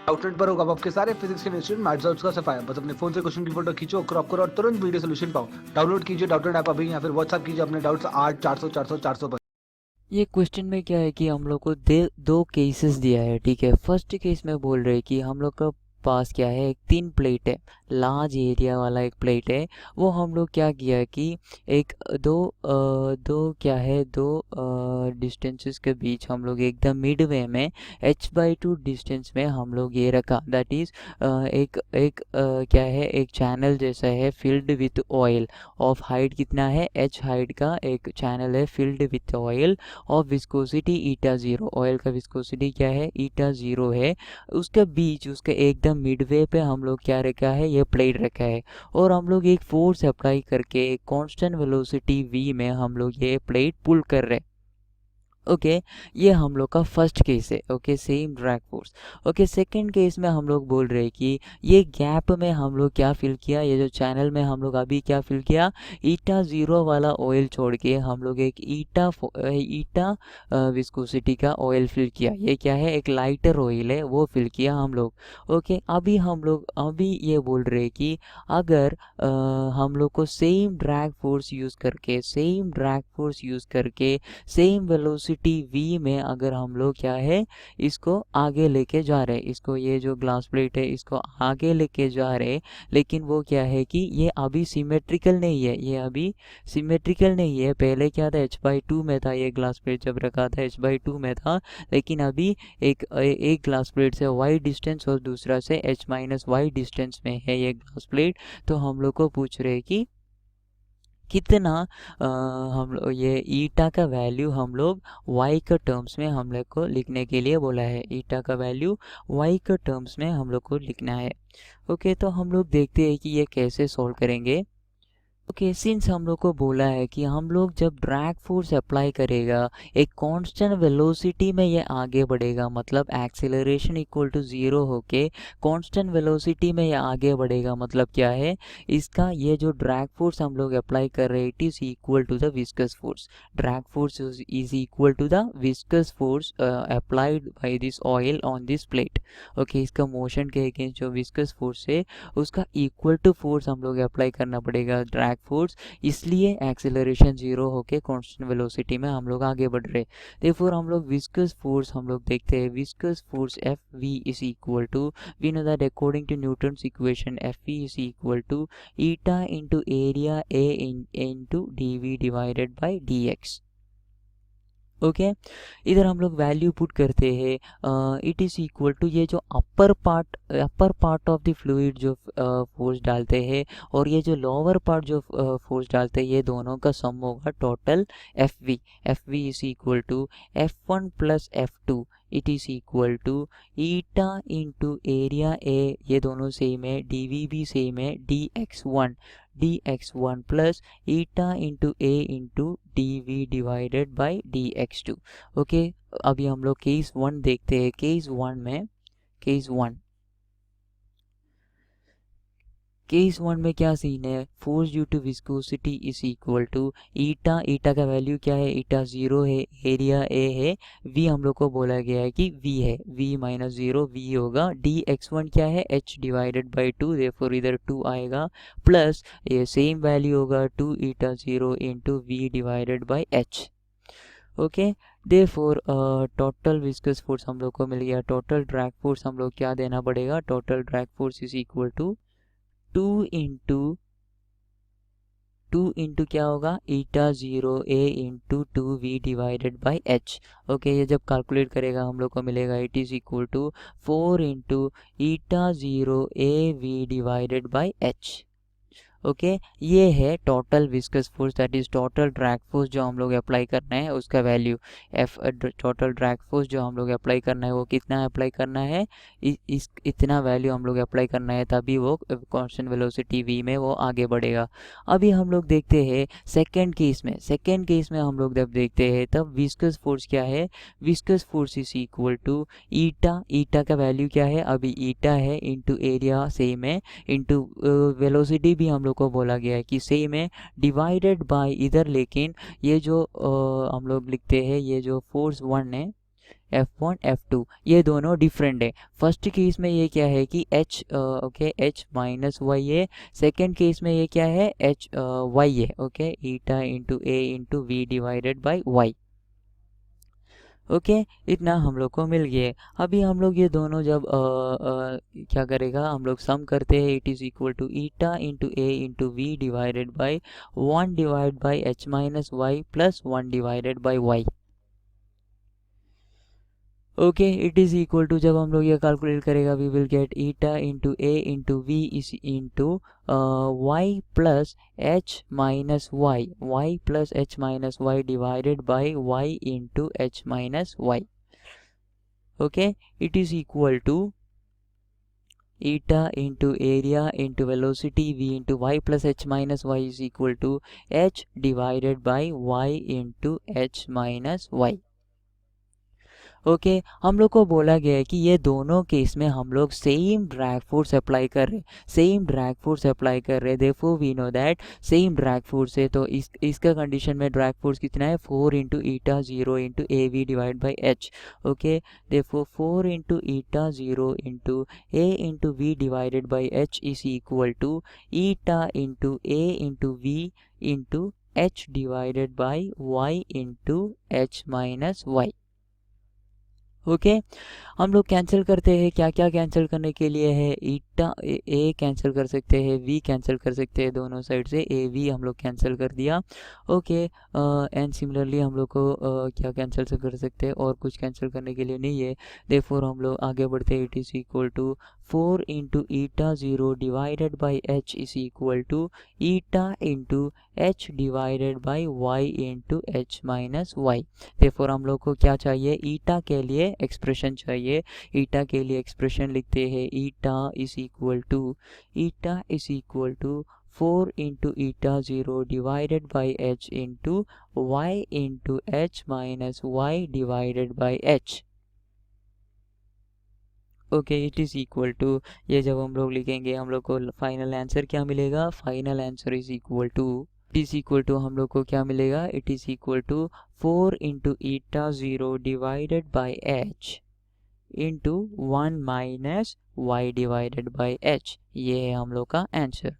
Outlet पर होगा आपके सारे फिजिक्स के इंस्टीट्यूट मैथ्स और उसका सफाया। बस अपने फोन से क्वेश्चन की फोटो खींचो, क्रॉप करो और तुरंत वीडियो सोल्यूशन पाओ। डाउनलोड कीजिए डाउटनेट ऐप अभी या फिर व्हाट्सएप कीजिए अपने डाउट्स 8 400 400 400 पर। ये क्वेश्चन में क्या है कि हम लोग को दो केसेस दिया है, ठीक है। फर्स्ट केस में बोल रहे हैं कि हम लोग का पास क्या है, एक 3 प्लेट है, लार्ज एरिया वाला एक प्लेट है। वो हम लोग क्या किया है कि एक दो डिस्टेंसेस के बीच हम लोग एकदम मिडवे में h/2 डिस्टेंस में हम लोग ये रखा, दैट इज एक एक क्या है, एक चैनल जैसा है filled with oil of height कितना है, h हाइट का एक चैनल है filled with oil of viscosity eta 0। Oil का विस्कोसिटी क्या है, ईटा 0 है। उसके बीच उसके एकदम मिडवे पे हम लोग क्या रखा है, ये प्लेट रखा है। और हम लोग एक फोर्स अप्लाई करके कांस्टेंट वेलोसिटी v में हम लोग ये प्लेट पुल कर रहे हैं। ओके ये हम लोग का फर्स्ट केस है। Okay same drag force. Okay second case में हम लोग बोल रहे हैं कि ये गैप में हम लोग क्या फिल किया, ये जो चैनल में हम लोग अभी क्या फिल किया, ईटा 0 वाला ऑयल छोड़ के हम लोग एक ईटा विस्कोसिटी का ऑयल फिल किया। ये क्या है, एक लाइटर ऑयल है, वो फिल किया हम लोग। ओके अभी हम लोग अभी ये बोल रहे हैं कि अगर हम लोग को सेम ड्रैग फोर्स यूज़ करके सेम वेलोसिटी v में अगर हम लोग क्या है, इसको आगे लेके जा रहे हैं, इसको ये जो ग्लास प्लेट है इसको आगे लेके जा रहे हैं, लेकिन वो क्या है कि ये अभी सिमेट्रिकल नहीं है, ये अभी सिमेट्रिकल नहीं है। पहले क्या था, h/2 में था, ये ग्लास प्लेट जब रखा था h/2 में था, लेकिन अभी एक ग्लास प्लेट से y डिस्टेंस और दूसरा से h-y डिस्टेंस में है ये ग्लास प्लेट। तो हम लोग को पूछ रहे हैं कि कितना हम लोग ये ईटा का वैल्यू हम लोग y का टर्म्स में हम लोग को लिखने के लिए बोला है। ईटा का वैल्यू y का टर्म्स में हम लोग को लिखना है। ओके तो हम लोग देखते हैं कि ये कैसे सॉल्व करेंगे। ओके सिंस हम लोग को बोला है कि हम लोग जब ड्रैग फोर्स अप्लाई करेगा एक कांस्टेंट वेलोसिटी में ये आगे बढ़ेगा, मतलब एक्सेलरेशन इक्वल टू 0 होके कांस्टेंट वेलोसिटी में ये आगे बढ़ेगा, मतलब क्या है, इसका ये जो ड्रैग फोर्स हम लोग अप्लाई कर रहे हैं it is equal to the viscous force. Drag force is equal to the viscous force applied by this oil on this plate. Okay इसका मोशन के अगेंस्ट जो विस्कस फोर्स है उसका इक्वल टू फोर्स हम लोग अप्लाई करना पड़ेगा, drag force. इसलिए एक्सेलरेशन 0 होके कांस्टेंट वेलोसिटी में हम लोग आगे बढ़ रहे। देयरफॉर हम लोग विस्कस फोर्स हम लोग देखते हैं, viscous force Fv is equal to, we know that according to Newton's equation Fv is equal to eta into area A into dv divided by dx। Okay इधर हम लोग वैल्यू पुट करते हैं, it is equal to ये जो upper part of the fluid जो force डालते हैं और ये जो लोअर पार्ट जो फोर्स डालते हैं, ये दोनों का सम होगा total Fv is equal to F1 plus F2। It is equal to eta into area A, ये दोनों सेम है, dv भी सेम है, dx1 प्लस ईटा इंटू ए into dv divided bye dx2। Okay अभी हम लोग केस 1 देखते हैं। केस वन में क्या सीन है, force due to viscosity is equal to eta का वैल्यू क्या है, ईटा 0 है, एरिया ए है, v हम लोग को बोला गया है कि v है, v माइनस 0 v होगा, dx1 क्या है, h डिवाइडेड बाई 2, देयरफॉर इधर 2 आएगा, प्लस ये सेम वैल्यू होगा 2 ईटा 0 into v divided by h। Okay therefore total viscous force हम लोग को मिल गया। टोटल ड्रैग फोर्स हम लोग क्या देना पड़ेगा, total drag force is equal to 2 into क्या होगा, eta 0 a into 2v divided by h। Okay ये जब कैलकुलेट करेगा हम लोग को मिलेगा it is equal to 4 into eta 0 a v divided by h। Okay ये है total viscous force, that is total drag force जो हम लोग अप्लाई करना है उसका वैल्यू। टोटल ड्रैग फोर्स जो हम लोग अप्लाई करना है वो कितना अप्लाई करना है, इतना वैल्यू हम लोग अप्लाई करना है, तभी वो कांस्टेंट वेलोसिटी v में वो आगे बढ़ेगा। अभी हम लोग देखते हैं सेकेंड केस में हम लोग जब देखते हैं तब विस्कस फोर्स क्या है, viscous force is equal to eta का वैल्यू क्या है, अभी ईटा है इंटू एरिया सेम है, इंटू वेलोसिटी भी हम लोग को बोला गया है कि सेम है, डिवाइडेड बाय इधर, लेकिन ये जो हम लोग लिखते हैं ये जो फोर्स 1 है F1 F2 ये दोनों डिफरेंट है। फर्स्ट केस में ये क्या है कि h okay h minus Y है, सेकेंड केस में ये क्या है h y है, okay eta into A into we divided by Y. Okay इतना हम लोग को मिल गया है। अभी हम लोग ये दोनों जब क्या करेगा, हम लोग सम करते हैं, it is equal to eta into A into we divided by 1 divide by h minus y plus 1 divided by Y. Okay it is equal to, जब हम लोग ये कैलकुलेट करेगा we will get eta into A into v is into y plus h minus y plus h minus y divided by y into h minus y. Okay it is equal to eta into area into velocity v into y plus h minus y is equal to h divided by y into h minus y। Okay हम लोग को बोला गया है कि ये दोनों case में हम लोग सेम ड्रैग फोर्स अप्लाई कर रहे, therefore we know that same drag force है, तो इसका कंडीशन में ड्रैग फोर्स कितना है 4 into eta 0 into a v divide by h. Okay therefore 4 into eta 0 into A into we divided by h is equal to eta into A into v into h divided by y into h minus y. Okay हम लोग cancel करते हैं, क्या क्या cancel करने के लिए है, ईटा ए कैंसिल कर सकते हैं, वी कैंसिल कर सकते हैं, दोनों साइड से ए वी हम लोग कैंसिल कर दिया। ओके एंड सिमिलरली हम लोग को क्या कैंसिल से कर सकते हैं, और कुछ कैंसिल करने के लिए नहीं है, देयरफॉर हम लोग आगे बढ़ते हैं। It is equal to 4 into eta 0 divided by h is equal to eta into h divided by y into h minus y. Therefore हम लोग को क्या चाहिए, ईटा के लिए एक्सप्रेशन चाहिए। ईटा के लिए एक्सप्रेशन लिखते हैं, eta is equal to 4 into eta 0 divided by h into y into h minus y divided by h. Okay it is equal to, ये जब हम लोग लिखेंगे हम लोग को फाइनल आंसर क्या मिलेगा, final answer is equal to हम लोग को क्या मिलेगा, it is equal to 4 into eta 0 divided by h into 1 minus y divided by h. ये है हम लोग का आंसर।